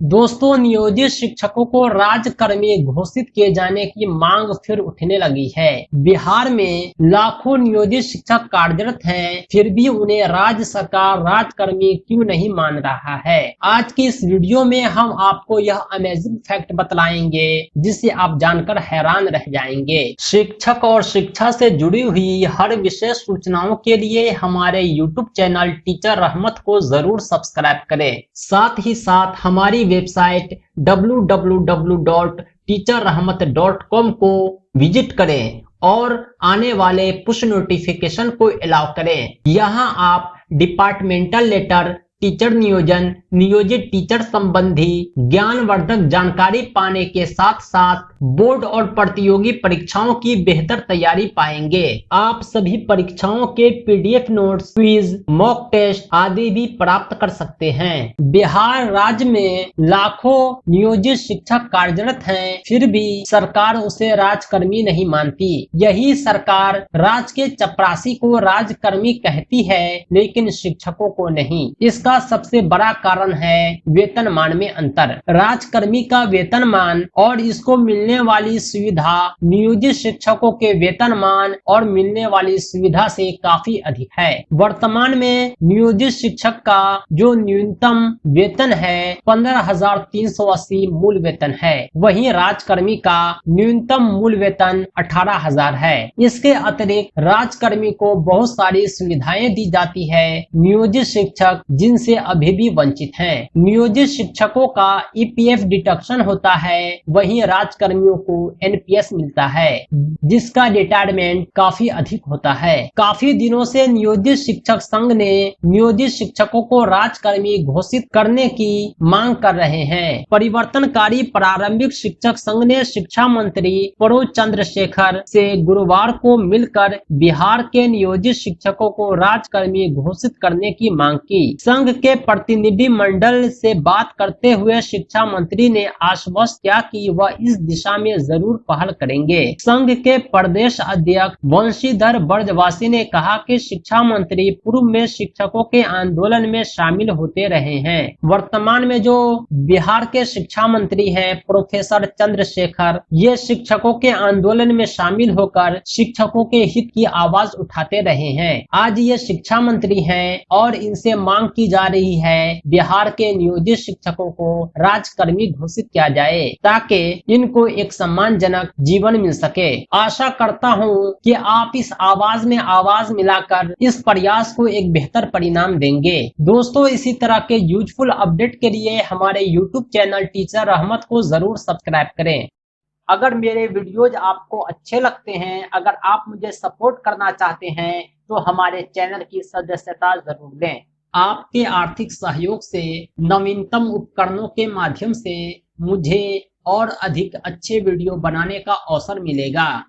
दोस्तों, नियोजित शिक्षकों को राज्यकर्मी घोषित किए जाने की मांग फिर उठने लगी है। बिहार में लाखों नियोजित शिक्षक कार्यरत हैं, फिर भी उन्हें राज्य सरकार राज्यकर्मी क्यों नहीं मान रहा है। आज की इस वीडियो में हम आपको यह अमेजिंग फैक्ट बतलाएंगे जिसे आप जानकर हैरान रह जाएंगे। शिक्षक और शिक्षा से जुड़ी हुई हर विशेष सूचनाओं के लिए हमारे YouTube चैनल टीचर रहमत को जरूर सब्सक्राइब करें। साथ ही साथ हमारी वेबसाइट www.teacherrahmat.com को विजिट करें और आने वाले पुश नोटिफिकेशन को अलाउ करें। यहाँ आप डिपार्टमेंटल लेटर, टीचर नियोजन, नियोजित टीचर संबंधी ज्ञानवर्धक जानकारी पाने के साथ साथ बोर्ड और प्रतियोगी परीक्षाओं की बेहतर तैयारी पाएंगे। आप सभी परीक्षाओं के PDF notes, quiz, mock test आदि भी प्राप्त कर सकते हैं। बिहार राज्य में लाखों नियोजित शिक्षक कार्यरत हैं, फिर भी सरकार उसे राजकर्मी नहीं मानती। यही सरकार राज्य के चपरासी को राजकर्मी कहती है, लेकिन शिक्षकों को नहीं। इसका सबसे बड़ा कारण है वेतनमान में अंतर। राजकर्मी का वेतनमान और इसको मिलने वाली सुविधा नियोजित शिक्षकों के वेतनमान और मिलने वाली सुविधा से काफी अधिक है। वर्तमान में नियोजित शिक्षक का जो न्यूनतम वेतन है 15,380 मूल वेतन है, वहीं राजकर्मी का न्यूनतम मूल वेतन 18,000 है। इसके अतिरिक्त राजकर्मी को बहुत सारी सुविधाएं दी जाती है, नियोजित शिक्षक जिनसे अभी भी वंचित हैं। नियोजित शिक्षकों का ईपीएफ डिडक्शन होता है, वहीं राजकर्मियों को एनपीएस मिलता है, जिसका रिटायरमेंट काफी अधिक होता है। काफी दिनों से नियोजित शिक्षक संघ ने नियोजित शिक्षकों को राजकर्मी घोषित करने की मांग कर रहे हैं। परिवर्तनकारी प्रारंभिक शिक्षक संघ ने शिक्षा मंत्री प्रभु चंद्रशेखर से गुरुवार को मिलकर बिहार के नियोजित शिक्षकों को राजकर्मी घोषित करने की मांग की। संघ के प्रतिनिधि मंडल से बात करते हुए शिक्षा मंत्री ने आश्वस्त किया कि वह इस दिशा में जरूर पहल करेंगे। संघ के प्रदेश अध्यक्ष वंशीधर ब्रजवासी ने कहा कि शिक्षा मंत्री पूर्व में शिक्षकों के आंदोलन में शामिल होते रहे हैं। वर्तमान में जो बिहार के शिक्षा मंत्री हैं प्रोफेसर चंद्रशेखर, ये शिक्षकों के आंदोलन में शामिल होकर शिक्षकों के हित की आवाज उठाते रहे हैं। आज ये शिक्षा मंत्री हैं और इनसे मांग की जा रही है बिहार के नियोजित शिक्षकों को राजकर्मी घोषित किया जाए, ताकि इनको एक सम्मानजनक जीवन मिल सके। आशा करता हूँ कि आप इस आवाज में आवाज मिलाकर इस प्रयास को एक बेहतर परिणाम देंगे। दोस्तों, इसी तरह के यूजफुल अपडेट के लिए हमारे YouTube चैनल टीचर रहमत को जरूर सब्सक्राइब करें। अगर मेरे वीडियोज आपको अच्छे लगते हैं, अगर आप मुझे सपोर्ट करना चाहते हैं, तो हमारे चैनल की सदस्यता जरूर लें। आपके आर्थिक सहयोग से नवीनतम उपकरणों के माध्यम से मुझे और अधिक अच्छे वीडियो बनाने का अवसर मिलेगा।